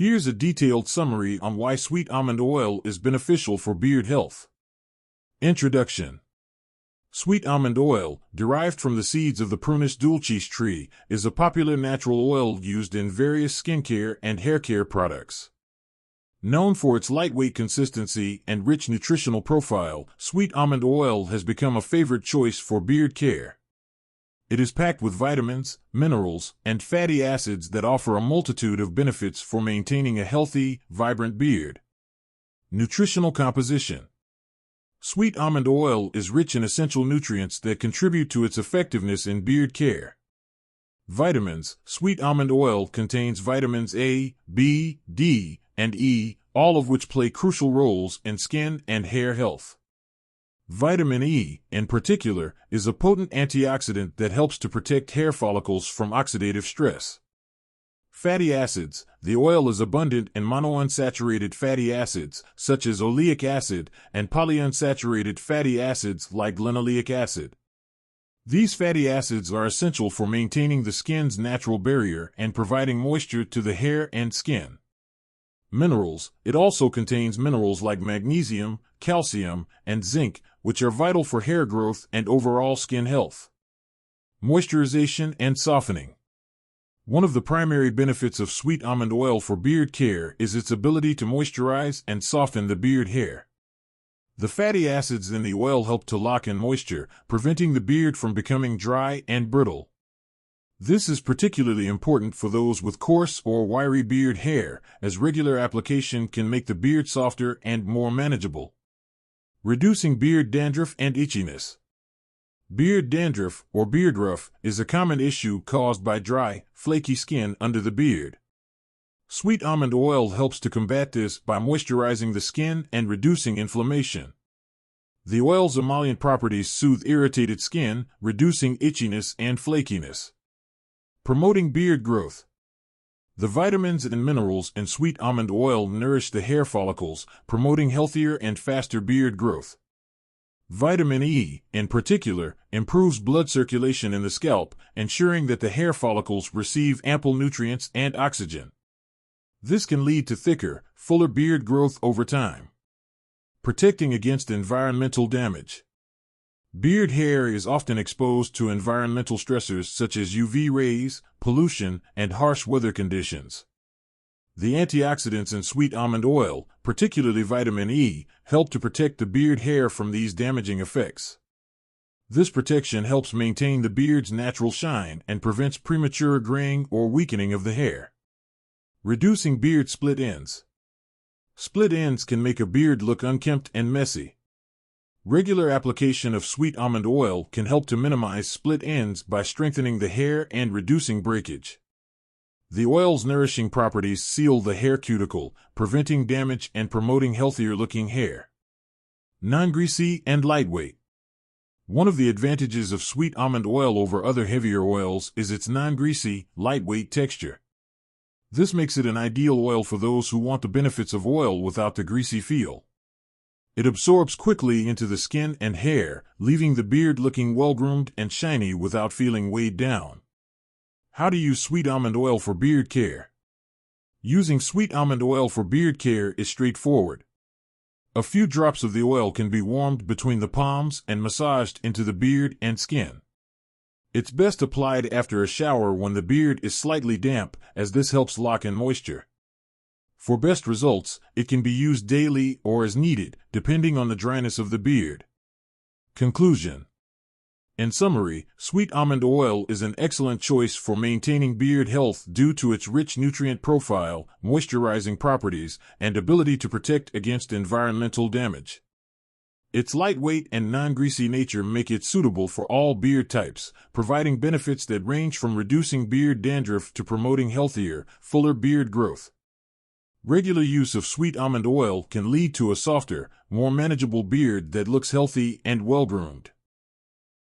Here's a detailed summary on why sweet almond oil is beneficial for beard health. Introduction. Sweet almond oil, derived from the seeds of the Prunus dulcis tree, is a popular natural oil used in various skincare and hair care products. Known for its lightweight consistency and rich nutritional profile, sweet almond oil has become a favorite choice for beard care. It is packed with vitamins, minerals, and fatty acids that offer a multitude of benefits for maintaining a healthy, vibrant beard. Nutritional composition. Sweet almond oil is rich in essential nutrients that contribute to its effectiveness in beard care. Vitamins. Sweet almond oil contains vitamins A, B, D, and E, all of which play crucial roles in skin and hair health. Vitamin E, in particular, is a potent antioxidant that helps to protect hair follicles from oxidative stress. Fatty acids. The oil is abundant in monounsaturated fatty acids, such as oleic acid, and polyunsaturated fatty acids like linoleic acid. These fatty acids are essential for maintaining the skin's natural barrier and providing moisture to the hair and skin. Minerals. It also contains minerals like magnesium, calcium, and zinc, which are vital for hair growth and overall skin health. Moisturization and softening. One of the primary benefits of sweet almond oil for beard care is its ability to moisturize and soften the beard hair. The fatty acids in the oil help to lock in moisture, preventing the beard from becoming dry and brittle. This is particularly important for those with coarse or wiry beard hair, as regular application can make the beard softer and more manageable. Reducing beard dandruff and itchiness. Beard dandruff, or beard rough, is a common issue caused by dry, flaky skin under the beard. Sweet almond oil helps to combat this by moisturizing the skin and reducing inflammation. The oil's emollient properties soothe irritated skin, reducing itchiness and flakiness. Promoting beard growth. The vitamins and minerals in sweet almond oil nourish the hair follicles, promoting healthier and faster beard growth. Vitamin E, in particular, improves blood circulation in the scalp, ensuring that the hair follicles receive ample nutrients and oxygen. This can lead to thicker, fuller beard growth over time. Protecting against environmental damage. Beard hair is often exposed to environmental stressors such as UV rays, pollution, and harsh weather conditions. The antioxidants in sweet almond oil, particularly vitamin E, help to protect the beard hair from these damaging effects. This protection helps maintain the beard's natural shine and prevents premature graying or weakening of the hair. Reducing beard split ends. Split ends can make a beard look unkempt and messy. Regular application of sweet almond oil can help to minimize split ends by strengthening the hair and reducing breakage. The oil's nourishing properties seal the hair cuticle, preventing damage and promoting healthier-looking hair. Non-greasy and lightweight. One of the advantages of sweet almond oil over other heavier oils is its non-greasy, lightweight texture. This makes it an ideal oil for those who want the benefits of oil without the greasy feel. It absorbs quickly into the skin and hair, leaving the beard looking well-groomed and shiny without feeling weighed down. How to use sweet almond oil for beard care. Using sweet almond oil for beard care is straightforward. A few drops of the oil can be warmed between the palms and massaged into the beard and skin. It's best applied after a shower when the beard is slightly damp, as this helps lock in moisture. For best results, it can be used daily or as needed, depending on the dryness of the beard. Conclusion. In summary, sweet almond oil is an excellent choice for maintaining beard health due to its rich nutrient profile, moisturizing properties, and ability to protect against environmental damage. Its lightweight and non-greasy nature make it suitable for all beard types, providing benefits that range from reducing beard dandruff to promoting healthier, fuller beard growth. Regular use of sweet almond oil can lead to a softer, more manageable beard that looks healthy and well-groomed.